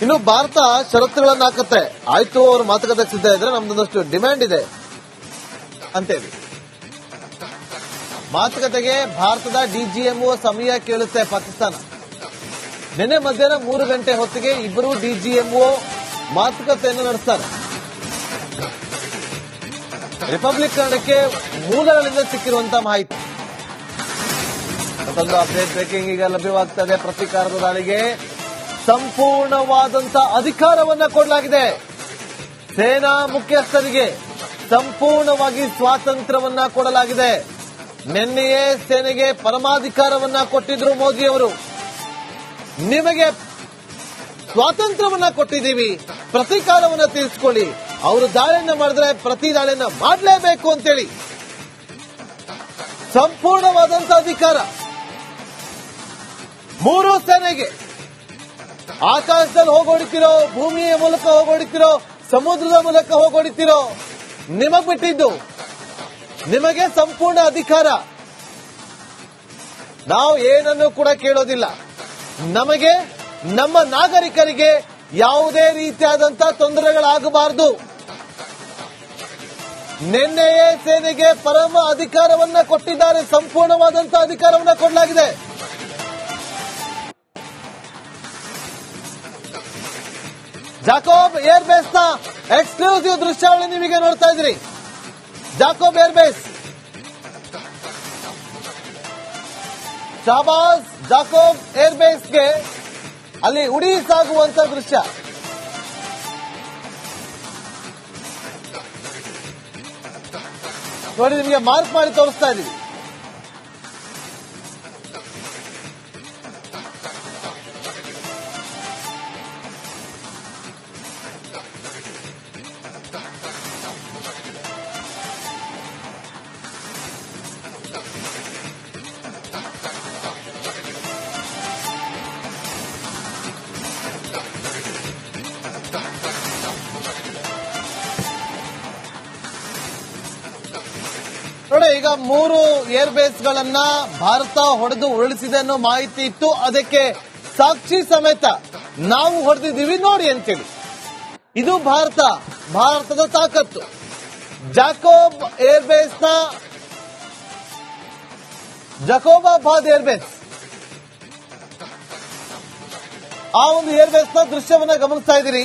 ಇನ್ನು ಭಾರತ ಷರತ್ತುಗಳನ್ನು ಹಾಕುತ್ತೆ. ಆಯ್ತು, ಅವರು ಮಾತುಕತೆ ಸಿದ್ಧ ಇದ್ರೆ ನಮ್ದೊಂದಷ್ಟು ಡಿಮ್ಯಾಂಡ್ ಇದೆ ಅಂತೇಳಿ ಮಾತುಕತೆಗೆ ಭಾರತದ ಡಿಜಿಎಂಒ ಸಮಯ ಕೇಳುತ್ತೆ ಪಾಕಿಸ್ತಾನ. ನಿನ್ನೆ ಮಧ್ಯಾಹ್ನ 3 ಗಂಟೆ ಹೊತ್ತಿಗೆ ಇಬ್ಬರು ಡಿಜಿಎಂಒ ಮಾತುಕತೆಯನ್ನು ನಡೆಸ್ತಾರೆ. ರಿಪಬ್ಲಿಕ್ ಕನ್ನಡಕ್ಕೆ ಮೂಲಗಳಿಂದ ಸಿಕ್ಕಿರುವಂತಹ ಮಾಹಿತಿ. ಮತ್ತೊಂದು ಅಪ್ಡೇಟ್ ಬ್ರೇಕಿಂಗ್ ಈಗ ಲಭ್ಯವಾಗ್ತಾ ಇದೆ. ಪ್ರತೀಕಾರದ ದಾಳಿಗೆ ಸಂಪೂರ್ಣವಾದಂತಹ ಅಧಿಕಾರವನ್ನ ಕೊಡಲಾಗಿದೆ. ಸೇನಾ ಮುಖ್ಯಸ್ಥರಿಗೆ ಸಂಪೂರ್ಣವಾಗಿ ಸ್ವಾತಂತ್ರ್ಯವನ್ನ ಕೊಡಲಾಗಿದೆ. ನಿನ್ನೆಯೇ ಸೇನೆಗೆ ಪರಮಾಧಿಕಾರವನ್ನ ಕೊಟ್ಟಿದ್ರು ಮೋದಿಯವರು. ನಿಮಗೆ ಸ್ವಾತಂತ್ರ್ಯವನ್ನ ಕೊಟ್ಟಿದ್ದೀವಿ, ಪ್ರತೀಕಾರವನ್ನ ತೀರಿಸಿಕೊಳ್ಳಿ. ಅವರು ದಾಳಿಯನ್ನ ಮಾಡಿದ್ರೆ ಪ್ರತಿ ದಾಳಿಯನ್ನ ಮಾಡಲೇಬೇಕು ಅಂತೇಳಿ ಸಂಪೂರ್ಣವಾದಂತಹ ಅಧಿಕಾರ 3 ಸೇನೆಗೆ. ಆಕಾಶದಲ್ಲಿ ಹೋಗೋಡಿತಿರೋ, ಭೂಮಿಯ ಮೂಲಕ ಹೋಗೋಡಿತಿರೋ, ಸಮುದ್ರದ ಮೂಲಕ ಹೋಗೋಡಿತಿರೋ, ನಿಮಗ್ ಬಿಟ್ಟಿದ್ದು. ನಿಮಗೆ ಸಂಪೂರ್ಣ ಅಧಿಕಾರ. ನಾವು ಏನನ್ನು ಕೂಡ ಕೇಳೋದಿಲ್ಲ. ನಮಗೆ, ನಮ್ಮ ನಾಗರಿಕರಿಗೆ ಯಾವುದೇ ರೀತಿಯಾದಂತಹ ತೊಂದರೆಗಳಾಗಬಾರದು. ನಿನ್ನೆಯೇ ಸೇನೆಗೆ ಪರಮ ಅಧಿಕಾರವನ್ನ ಕೊಟ್ಟಿದ್ದಾರೆ. ಸಂಪೂರ್ಣವಾದಂತಹ ಅಧಿಕಾರವನ್ನ ಕೊಡಲಾಗಿದೆ. ಜಾಕೋಬ್ ಏರ್ಬೇಸ್ ನ ಎಕ್ಸ್ಕ್ಲೂಸಿವ್ ದೃಶ್ಯಾವಳಿ ನೀವೀಗ ನೋಡ್ತಾ ಇದ್ರಿ. ಜಾಕೋಬ್ ಏರ್ಬೇಸ್, ಶಾಬಾಜ್ ಜಾಕೋಬ್ ಏರ್ಬೇಸ್ಗೆ ಅಲ್ಲಿ ಉಡಿ ಸಾಗುವಂತ ದೃಶ್ಯ. ನೋಡಿ, ನಿಮಗೆ ಮಾರ್ಕ್ ಮಾಡಿ ತೋರಿಸ್ತಾ ಇದ್ದೀವಿ. ನೋಡಿ, ಈಗ 3 ಏರ್ಬೇಸ್ ಗಳನ್ನ ಭಾರತ ಹೊಡೆದು ಉರುಳಿಸಿದೆ ಅನ್ನೋ ಮಾಹಿತಿ ಇತ್ತು. ಅದಕ್ಕೆ ಸಾಕ್ಷಿ ಸಮೇತ ನಾವು ಹೊಡೆದಿದ್ದೀವಿ ನೋಡಿ ಅಂತೇಳಿ. ಇದು ಭಾರತದ ತಾಕತ್ತು. ಜಾಕೋಬ್ ಏರ್ಬೇಸ್ ನ ಜಕೋಬಾಬಾದ್ ಏರ್ಬೇಸ್, ಆ ಒಂದು ಏರ್ಬೇಸ್ ನ ದೃಶ್ಯವನ್ನ ಗಮನಿಸ್ತಾ ಇದ್ದೀರಿ.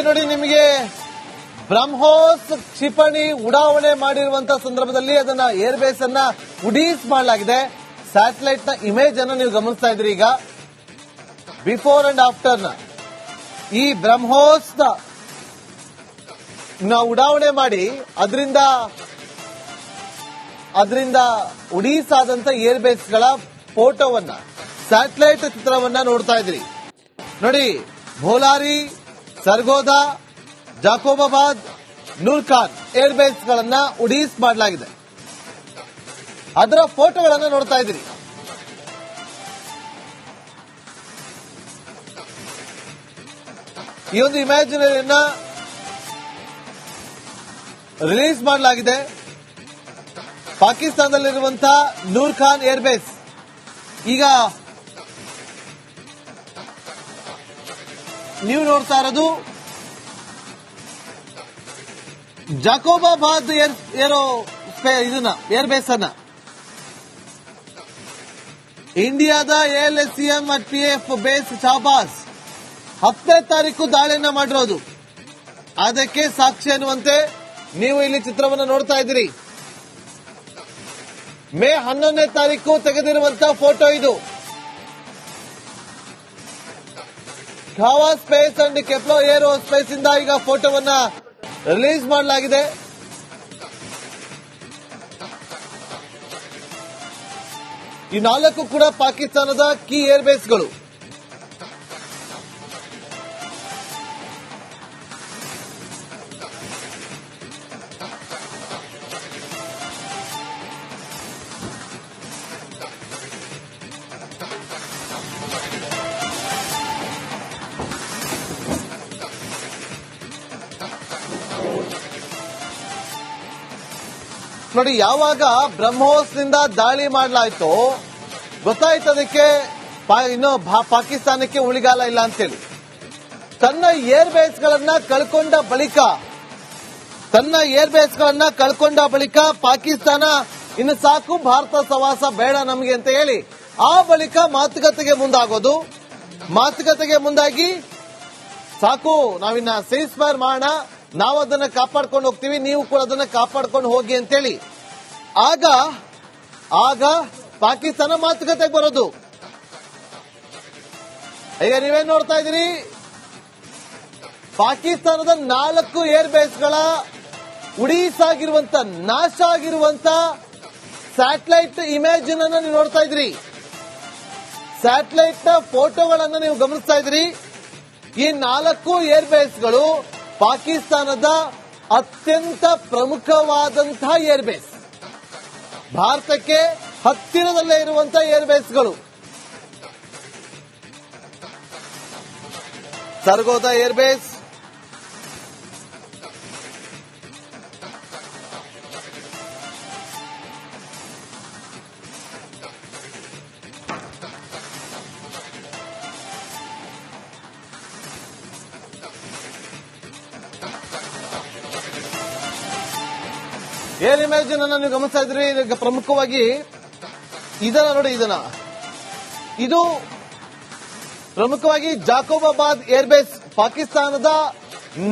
ನೋಡಿ, ನಿಮಗೆ ಬ್ರಹ್ಮೋಸ್ ಕ್ಷಿಪಣಿ ಉಡಾವಣೆ ಮಾಡಿರುವಂತಹ ಸಂದರ್ಭದಲ್ಲಿ ಅದನ್ನ ಏರ್ಬೇಸ್ ಅನ್ನ ಉಡೀಸ್ ಮಾಡಲಾಗಿದೆ. ಸ್ಯಾಟಲೈಟ್ ನ ಇಮೇಜ್ ಅನ್ನು ನೀವು ಗಮನಿಸ್ತಾ ಇದ್ರಿ. ಈಗ ಬಿಫೋರ್ ಅಂಡ್ ಆಫ್ಟರ್ ನ ಈ ಬ್ರಹ್ಮೋಸ್ ಉಡಾವಣೆ ಮಾಡಿ ಅದರಿಂದ ಉಡೀಸ್ ಆದಂತ ಏರ್ಬೇಸ್ ಗಳ ಫೋಟೋವನ್ನ, ಸ್ಯಾಟಲೈಟ್ ಚಿತ್ರವನ್ನ ನೋಡ್ತಾ ಇದ್ರಿ. ನೋಡಿ, ಭೋಲಾರಿ, ಸರ್ಗೋದಾ, ಜಾಕೋಬಾಬಾದ್, ನೂರ್ಖಾನ್ ಏರ್ಬೇಸ್ ಗಳನ್ನ ಉಡೀಸ್ ಮಾಡಲಾಗಿದೆ. ಅದರ ಫೋಟೋಗಳನ್ನ ನೋಡ್ತಾ ಇದ್ದೀರಿ. ಈ ಒಂದು ಇಮ್ಯಾಜಿನರಿಯನ್ನ ರಿಲೀಸ್ ಮಾಡಲಾಗಿದೆ. ಪಾಕಿಸ್ತಾನದಲ್ಲಿರುವಂತಹ ನೂರ್ಖಾನ್ ಏರ್ಬೇಸ್. ಈಗ ನೀವು ನೋಡ್ತಾ ಇರೋದು ಜಾಕೋಬಾಬಾದ್ ಏರ್ಬೇಸ್ ಅನ್ನ. ಇಂಡಿಯಾದ ALSCM at PF base Shahbaz 10ನೇ ತಾರೀಕು ದಾಳಿಯನ್ನ ಮಾಡಿರೋದು. ಅದಕ್ಕೆ ಸಾಕ್ಷಿ ಅನ್ನುವಂತೆ ನೀವು ಇಲ್ಲಿ ಚಿತ್ರವನ್ನು ನೋಡ್ತಾ ಇದ್ದೀರಿ. ಮೇ 11ನೇ ತಾರೀಕು ತೆಗೆದಿರುವಂತಹ ಫೋಟೋ ಇದು. ಖಾವಾ ಸ್ಪೇಸ್ ಅಂಡ್ ಕೆಪ್ಲೋ ಏರೋ ಸ್ಪೇಸ್ ಇಂದ ಈಗ ಫೋಟೋವನ್ನ ರಿಲೀಸ್ ಮಾಡಲಾಗಿದೆ. ಈ 4 ಕೂಡ ಪಾಕಿಸ್ತಾನದ ಕೀ ಏರ್ಬೇಸ್ಗಳು. ನೋಡಿ, ಯಾವಾಗ ಬ್ರಹ್ಮೋಸ್ನಿಂದ ದಾಳಿ ಮಾಡಲಾಯ್ತು ಗೊತ್ತಾಯ್ತು ಅದಕ್ಕೆ ಇನ್ನು ಪಾಕಿಸ್ತಾನಕ್ಕೆ ಉಳಿಗಾಲ ಇಲ್ಲ ಅಂತೇಳಿ. ತನ್ನ ಏರ್ ಬೇಸ್ ಗಳನ್ನ ಕಳ್ಕೊಂಡ ಬಳಿಕ ಪಾಕಿಸ್ತಾನ ಇನ್ನು ಸಾಕು, ಭಾರತ ಸವಾಸ ಬೇಡ ನಮಗೆ ಅಂತ ಹೇಳಿ ಆ ಬಳಿಕ ಮಾತುಕತೆಗೆ ಮುಂದಾಗಿ ಸಾಕು, ನಾವಿನ್ನ ಸೀಸ್ ಫೈರ್ ಮಾಡೋಣ, ನಾವು ಅದನ್ನ ಕಾಪಾಡ್ಕೊಂಡು ಹೋಗ್ತೀವಿ, ನೀವು ಕೂಡ ಅದನ್ನ ಕಾಪಾಡ್ಕೊಂಡು ಹೋಗಿ ಅಂತೇಳಿ ಆಗ ಪಾಕಿಸ್ತಾನ ಮಾತುಕತೆಗೆ ಬರೋದು. ಈಗ ನೀವೇನ್ ನೋಡ್ತಾ ಇದ್ದೀರಿ, ಪಾಕಿಸ್ತಾನದ 4 ಏರ್ ಬೇಸ್ಗಳ ಉಡೀಸ್ ಆಗಿರುವಂತ, ನಾಶ ಆಗಿರುವಂತ ಸ್ಯಾಟಲೈಟ್ ಇಮೇಜ್ ಅನ್ನ ನೀವು ನೋಡ್ತಾ ಇದ್ರಿ, ಸ್ಯಾಟಲೈಟ್ ನ ಫೋಟೋಗಳನ್ನ ನೀವು ಗಮನಿಸ್ತಾ ಇದ್ರಿ. ಈ 4 ಏರ್ ಬೇಸ್ಗಳು ಪಾಕಿಸ್ತಾನದ ಅತ್ಯಂತ ಪ್ರಮುಖವಾದಂತಹ ಏರ್ ಬೇಸ್, ಭಾರತಕ್ಕೆ ಹತ್ತಿರದಲ್ಲೇ ಇರುವಂತಹ ಏರ್ ಬೇಸ್ಗಳು. Sargodha air base, air image ಅನ್ನ ನೀವು ಗಮನಿಸ್ತಾ ಇದ್ರಿ. ಪ್ರಮುಖವಾಗಿ ಇದನ್ನ ನೋಡಿ, ಇದು ಪ್ರಮುಖವಾಗಿ ಜಾಕೋಬಾಬಾದ್ ಏರ್ ಬೇಸ್, ಪಾಕಿಸ್ತಾನದ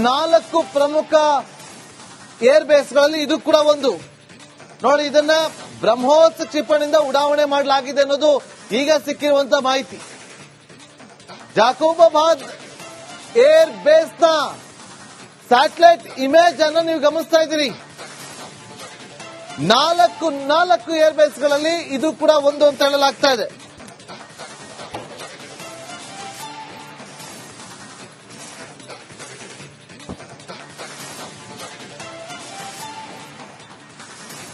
4 ಪ್ರಮುಖ ಏರ್ ಬೇಸ್ಗಳಲ್ಲಿ ಇದು ಕೂಡ ಒಂದು. ನೋಡಿ, ಇದನ್ನ ಬ್ರಹ್ಮೋಸ್ ಕ್ಷಿಪಣಿಯಿಂದ ಉಡಾವಣೆ ಮಾಡಲಾಗಿದೆ ಅನ್ನೋದು ಈಗ ಸಿಕ್ಕಿರುವಂತಹ ಮಾಹಿತಿ. ಜಾಕೋಬಾಬಾದ್ ಏರ್ ಬೇಸ್ ನ ಸ್ಯಾಟಲೈಟ್ ಇಮೇಜ್ ಅನ್ನು ನೀವು ಗಮನಿಸ್ತಾ ಇದ್ದೀರಿ. 4 ಏರ್ ಬೇಸ್ಗಳಲ್ಲಿ ಇದು ಕೂಡ ಒಂದು ಅಂತ ಹೇಳಲಾಗ್ತಾ ಇದೆ.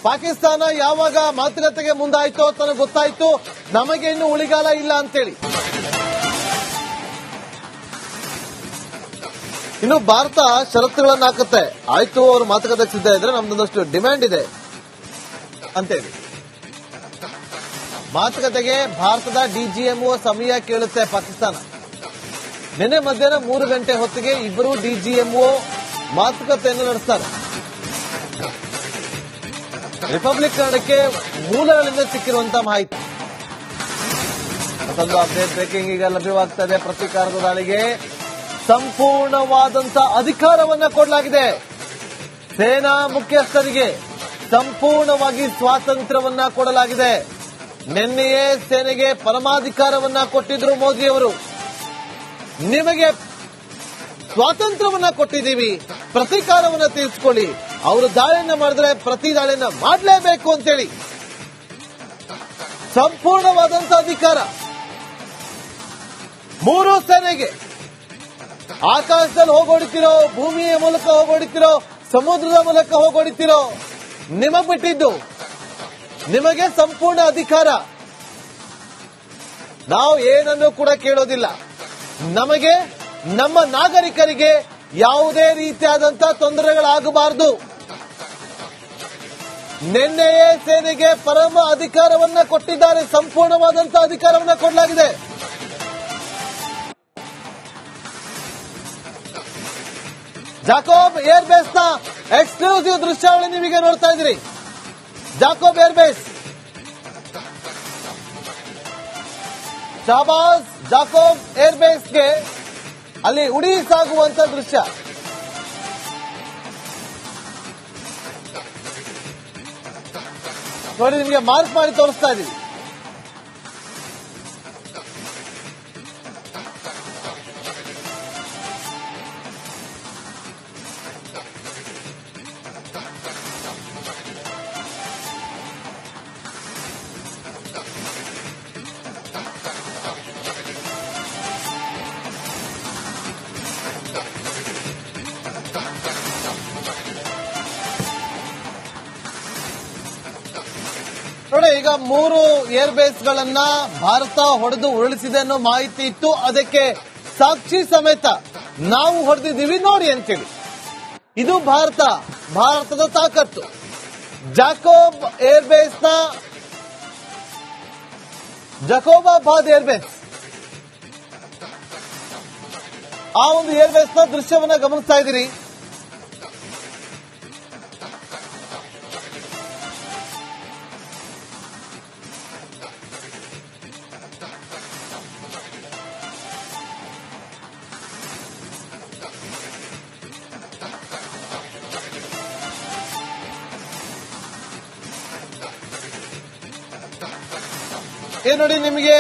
ಪಾಕಿಸ್ತಾನ ಯಾವಾಗ ಮಾತುಕತೆಗೆ ಮುಂದಾಯ್ತೋ ತನಗೆ ಗೊತ್ತಾಯ್ತು ನಮಗೆ ಇನ್ನು ಉಳಿಗಾಲ ಇಲ್ಲ ಅಂತೇಳಿ. ಇನ್ನು ಭಾರತ ಷರತ್ತುಗಳನ್ನು ಹಾಕುತ್ತೆ, ಆಯ್ತು ಅವರು ಮಾತುಕತೆಗೆ ಸಿದ್ಧ ಇದ್ರೆ ನಮ್ದೊಂದಷ್ಟು ಡಿಮ್ಯಾಂಡ್ ಇದೆ ಅಂತೇಳಿ. ಮಾತುಕತೆಗೆ ಭಾರತದ ಡಿಜಿಎಂಒ ಸಮಯ ಕೇಳುತ್ತೆ ಪಾಕಿಸ್ತಾನ. ನಿನ್ನೆ ಮಧ್ಯಾಹ್ನ 3 ಗಂಟೆ ಹೊತ್ತಿಗೆ ಇಬ್ಬರು ಡಿಜಿಎಂಒ ಮಾತುಕತೆಯನ್ನು ನಡೆಸ್ತಾರೆ. ರಿಪಬ್ಲಿಕ್ ಕನ್ನಡಕ್ಕೆ ಮೂಲಗಳಿಂದ ಸಿಕ್ಕಿರುವಂತಹ ಮಾಹಿತಿ. ಮತ್ತೊಂದು ಅಪ್ಡೇಟ್ ಬ್ರೇಕಿಂಗ್ ಈಗ ಲಭ್ಯವಾಗ್ತಾ ಇದೆ. ಪ್ರತೀಕಾರದ ದಾಳಿಗೆ ಸಂಪೂರ್ಣವಾದಂತಹ ಅಧಿಕಾರವನ್ನ ಕೊಡಲಾಗಿದೆ. ಸೇನಾ ಮುಖ್ಯಸ್ಥರಿಗೆ ಸಂಪೂರ್ಣವಾಗಿ ಸ್ವಾತಂತ್ರ್ಯವನ್ನ ಕೊಡಲಾಗಿದೆ. ನಿನ್ನೆಯೇ ಸೇನೆಗೆ ಪರಮಾಧಿಕಾರವನ್ನ ಕೊಟ್ಟಿದ್ರು ಮೋದಿಯವರು. ನಿಮಗೆ ಸ್ವಾತಂತ್ರ್ಯವನ್ನ ಕೊಟ್ಟಿದ್ದೀವಿ, ಪ್ರತೀಕಾರವನ್ನ ತೀರಿಸಿಕೊಳ್ಳಿ, ಅವರು ದಾಳಿಯನ್ನ ಮಾಡಿದ್ರೆ ಪ್ರತಿ ದಾಳಿಯನ್ನ ಮಾಡಲೇಬೇಕು ಅಂತೇಳಿ ಸಂಪೂರ್ಣವಾದಂತ ಅಧಿಕಾರ 3 ಸೇನೆಗೆ. ಆಕಾಶದಲ್ಲಿ ಹೋಗೋಡಿತಿರೋ, ಭೂಮಿಯ ಮೂಲಕ ಹೋಗೋಡಿತಿರೋ, ಸಮುದ್ರದ ಮೂಲಕ ಹೋಗೋಡಿತಿರೋ, ನಿಮಗ್ ಬಿಟ್ಟಿದ್ದು, ನಿಮಗೆ ಸಂಪೂರ್ಣ ಅಧಿಕಾರ. ನಾವು ಏನನ್ನು ಕೂಡ ಕೇಳೋದಿಲ್ಲ. ನಮಗೆ, ನಮ್ಮ ನಾಗರಿಕರಿಗೆ ಯಾವುದೇ ರೀತಿಯಾದಂತಹ ತೊಂದರೆಗಳಾಗಬಾರದು. ನಿನ್ನೆಯೇ ಸೇನೆಗೆ ಪರಮ ಅಧಿಕಾರವನ್ನ ಕೊಟ್ಟಿದ್ದಾರೆ, ಸಂಪೂರ್ಣವಾದಂತಹ ಅಧಿಕಾರವನ್ನ ಕೊಡಲಾಗಿದೆ. ಜಾಕೋಬ್ ಏರ್ ಬೇಸ್ ನ ಎಕ್ಸ್ಕ್ಲೂಸಿವ್ ದೃಶ್ಯಾವಳಿ ನೀವೀಗ ನೋಡ್ತಾ ಇದ್ದೀರಿ. Jacob air base, Shahbaz Jacob air ಬೇಸ್ಗೆ ಅಲ್ಲಿ ಉಡೀಸಾಗುವಂತ ದೃಶ್ಯ. ನೋಡಿ, ನಿಮಗೆ ಮಾರ್ಕ್ ಮಾಡಿ ತೋರಿಸ್ತಾ ಇದ್ದೀವಿ. ನೋಡಿ, ಈಗ 3 ಏರ್ ಬೇಸ್ ಗಳನ್ನ ಭಾರತ ಹೊಡೆದು ಉರುಳಿಸಿದೆ ಅನ್ನೋ ಮಾಹಿತಿ ಇತ್ತು. ಅದಕ್ಕೆ ಸಾಕ್ಷಿ ಸಮೇತ ನಾವು ಹೊಡೆದಿದ್ದೀವಿ ನೋಡಿ ಅಂತೇಳಿ. ಇದು ಭಾರತದ ತಾಕತ್ತು. ಜಾಕೋಬ್ ಏರ್ಬೇಸ್ನ ಜಕೋಬಾಬಾದ್ ಏರ್ಬೇಸ್, ಆ ಒಂದು ಏರ್ಬೇಸ್ನ ದೃಶ್ಯವನ್ನ ಗಮನಿಸ್ತಾ ಇದ್ದೀರಿ. ನೋಡಿ, ನಿಮಗೆ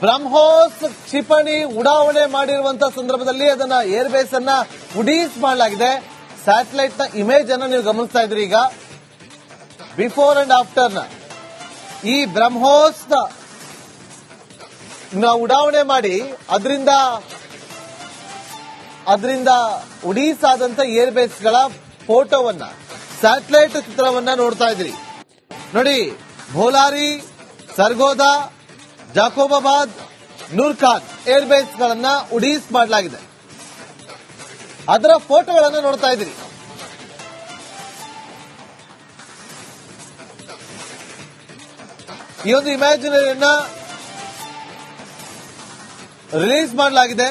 ಬ್ರಹ್ಮೋಸ್ ಕ್ಷಿಪಣಿ ಉಡಾವಣೆ ಮಾಡಿರುವಂತಹ ಸಂದರ್ಭದಲ್ಲಿ ಅದನ್ನ ಏರ್ಬೇಸ್ ಅನ್ನ ಉಡೀಸ್ ಮಾಡಲಾಗಿದೆ. ಸ್ಯಾಟಲೈಟ್ ನ ಇಮೇಜ್ ಅನ್ನ ನೀವು ಗಮನಿಸ್ತಾ ಇದ್ರಿ. ಈಗ ಬಿಫೋರ್ ಅಂಡ್ ಆಫ್ಟರ್ ನ ಈ ಬ್ರಹ್ಮೋಸ್ ಉಡಾವಣೆ ಮಾಡಿ ಅದರಿಂದ ಉಡೀಸ್ ಆದಂತ ಏರ್ಬೇಸ್ ಗಳ ಫೋಟೋವನ್ನ, ಸ್ಯಾಟಲೈಟ್ ಚಿತ್ರವನ್ನ ನೋಡ್ತಾ ಇದ್ರಿ. ನೋಡಿ, ಭೋಲಾರಿ, ಸರ್ಗೋದಾ, ಜಾಕೋಬಾಬಾದ್, ನೂರ್ಖಾನ್ ಏರ್ಬೇಸ್ ಗಳನ್ನ ಉಡೀಸ್ ಮಾಡಲಾಗಿದೆ. ಅದರ ಫೋಟೋಗಳನ್ನು ನೋಡ್ತಾ ಇದ್ದೀರಿ. ಈ ಒಂದು ಇಮ್ಯಾಜಿನರಿಯನ್ನ ರಿಲೀಸ್ ಮಾಡಲಾಗಿದೆ.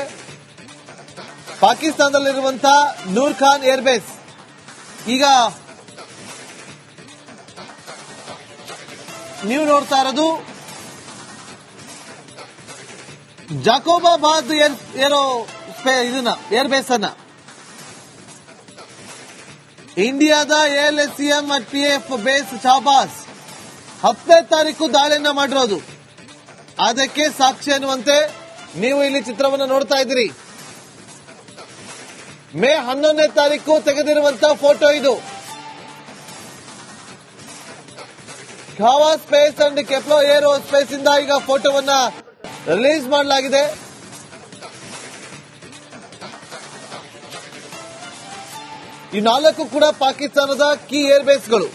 ಪಾಕಿಸ್ತಾನದಲ್ಲಿರುವಂತಹ ನೂರ್ಖಾನ್ ಏರ್ಬೇಸ್. ಈಗ ನೀವು ನೋಡ್ತಾ ಇರೋದು ಜಾಕೋಬಾಬಾದ್ ಇದನ್ನ ಏರ್ಬೇಸ್ ಅನ್ನ ಇಂಡಿಯಾದ ALSCM ಮತ್ತು PF ಬೇಸ್ ಶಾಬಾಸ್ 10ನೇ ತಾರೀಕು ದಾಳಿಯನ್ನ ಮಾಡಿರೋದು. ಅದಕ್ಕೆ ಸಾಕ್ಷಿ ಅನ್ನುವಂತೆ ನೀವು ಇಲ್ಲಿ ಚಿತ್ರವನ್ನು ನೋಡ್ತಾ ಇದ್ದೀರಿ. ಮೇ 11ನೇ ತಾರೀಕು ತೆಗೆದಿರುವಂತಹ ಫೋಟೋ ಇದು. ಖಾವಾ ಸ್ಪೇಸ್ ಅಂಡ್ ಕೆಪ್ಲೋ ಏರೋ ಸ್ಪೇಸ್ ಇಂದ ಈಗ ಫೋಟೋವನ್ನ ರಿಲೀಸ್ ಮಾಡಲಾಗಿದೆ. ಈ 4 ಕೂಡ ಪಾಕಿಸ್ತಾನದ ಕೀ ಏರ್ಬೇಸ್ಗಳು.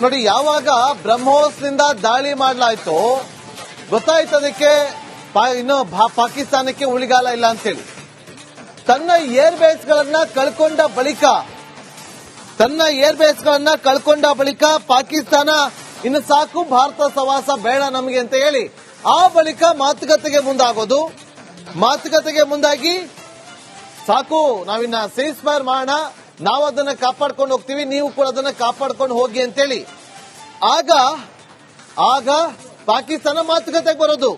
ನೋಡಿ, ಯಾವಾಗ ಬ್ರಹ್ಮೋಸ್ನಿಂದ ದಾಳಿ ಮಾಡಲಾಯ್ತು ಗೊತ್ತಾಯ್ತು ಅದಕ್ಕೆ ಇನ್ನು ಪಾಕಿಸ್ತಾನಕ್ಕೆ ಉಳಿಗಾಲ ಇಲ್ಲ ಅಂತೇಳಿ. ತನ್ನ ಏರ್ಬೇಸ್ ಗಳನ್ನ ಕಳ್ಕೊಂಡ ಬಳಿಕ ಪಾಕಿಸ್ತಾನ ಇನ್ನು ಸಾಕು, ಭಾರತ ಸವಾಸ ಬೇಡ ನಮಗೆ ಅಂತ ಹೇಳಿ ಆ ಬಳಿಕ ಮಾತುಕತೆಗೆ ಮುಂದಾಗಿ ಸಾಕು, ನಾವಿನ್ನ ಸೀಸ್ ಫೈರ್ ಮಾಡೋಣ, ನಾವು ಅದನ್ನ ಕಾಪಾಡ್ಕೊಂಡು ಹೋಗ್ತೀವಿ, ನೀವು ಕೂಡ ಅದನ್ನ ಕಾಪಾಡ್ಕೊಂಡು ಹೋಗಿ ಅಂತೇಳಿ ಆಗ ಪಾಕಿಸ್ತಾನ ಮಾತುಕತೆಗೆ ಬರೋದು.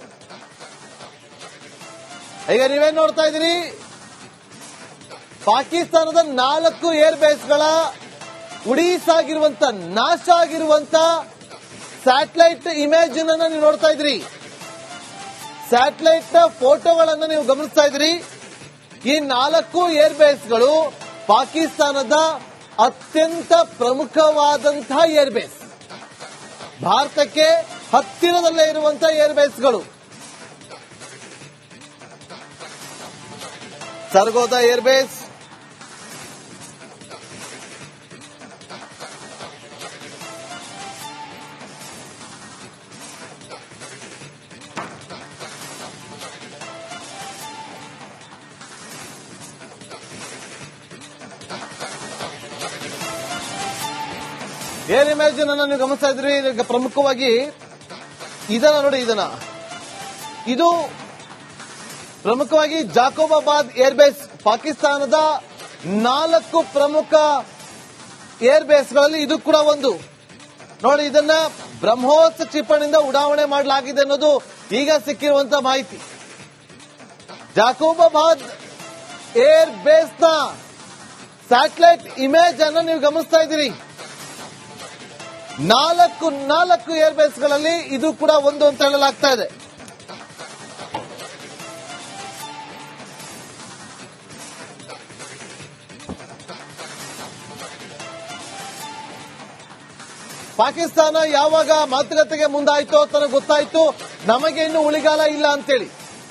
ಈಗ ನೀವೇನ್ ನೋಡ್ತಾ ಇದ್ದೀರಿ, ಪಾಕಿಸ್ತಾನದ 4 ಏರ್ಬೇಸ್ಗಳ ಉಡೀಸ್ ಆಗಿರುವಂತ, ನಾಶ ಆಗಿರುವಂತ ಸ್ಯಾಟಲೈಟ್ ಇಮೇಜ್ ಅನ್ನ ನೀವು ನೋಡ್ತಾ ಇದ್ರಿ. ಸ್ಯಾಟಲೈಟ್ ಫೋಟೋಗಳನ್ನ ನೀವು ಗಮನಿಸ್ತಾ ಇದ್ರಿ. ಈ 4 ಏರ್ಬೇಸ್ಗಳು ಪಾಕಿಸ್ತಾನದ ಅತ್ಯಂತ ಪ್ರಮುಖವಾದಂತಹ ಏರ್ಬೇಸ್, ಭಾರತಕ್ಕೆ ಹತ್ತಿರದಲ್ಲೇ ಇರುವಂತಹ ಏರ್ಬೇಸ್ಗಳು. ಸರ್ಗೋದಾ ಏರ್ಬೇಸ್, ಏರ್ ಇಮೇಜ್ ಅನ್ನ ನೀವು ಗಮನಿಸ್ತಾ ಇದ್ರಿ. ಪ್ರಮುಖವಾಗಿ ಇದನ್ನ ನೋಡಿ, ಇದು ಪ್ರಮುಖವಾಗಿ ಜಾಕೋಬಾಬಾದ್ ಏರ್ಬೇಸ್, ಪಾಕಿಸ್ತಾನದ 4 ಪ್ರಮುಖ ಏರ್ಬೇಸ್ಗಳಲ್ಲಿ ಇದು ಕೂಡ ಒಂದು. ನೋಡಿ, ಇದನ್ನ ಬ್ರಹ್ಮೋಸ್ ಕ್ಷಿಪಣಿಯಿಂದ ಉಡಾವಣೆ ಮಾಡಲಾಗಿದೆ ಅನ್ನೋದು ಈಗ ಸಿಕ್ಕಿರುವಂತಹ ಮಾಹಿತಿ. ಜಾಕೋಬಾಬಾದ್ ಏರ್ ಬೇಸ್ನ ಸ್ಯಾಟಲೈಟ್ ಇಮೇಜ್ ಅನ್ನು ನೀವು ಗಮನಿಸ್ತಾ ಇದ್ದೀರಿ. 4 ಏರ್ಬೇಸ್ಗಳಲ್ಲಿ ಇದು ಕೂಡ ಒಂದು ಅಂತ ಹೇಳಲಾಗ್ತಾ ಇದೆ. ಪಾಕಿಸ್ತಾನ ಯಾವಾಗ ಮಾತುಕತೆಗೆ ಮುಂದಾಯ್ತೋ ತನಗೆ ಗೊತ್ತಾಯ್ತು ನಮಗೆ ಇನ್ನು ಉಳಿಗಾಲ ಇಲ್ಲ ಅಂತೇಳಿ.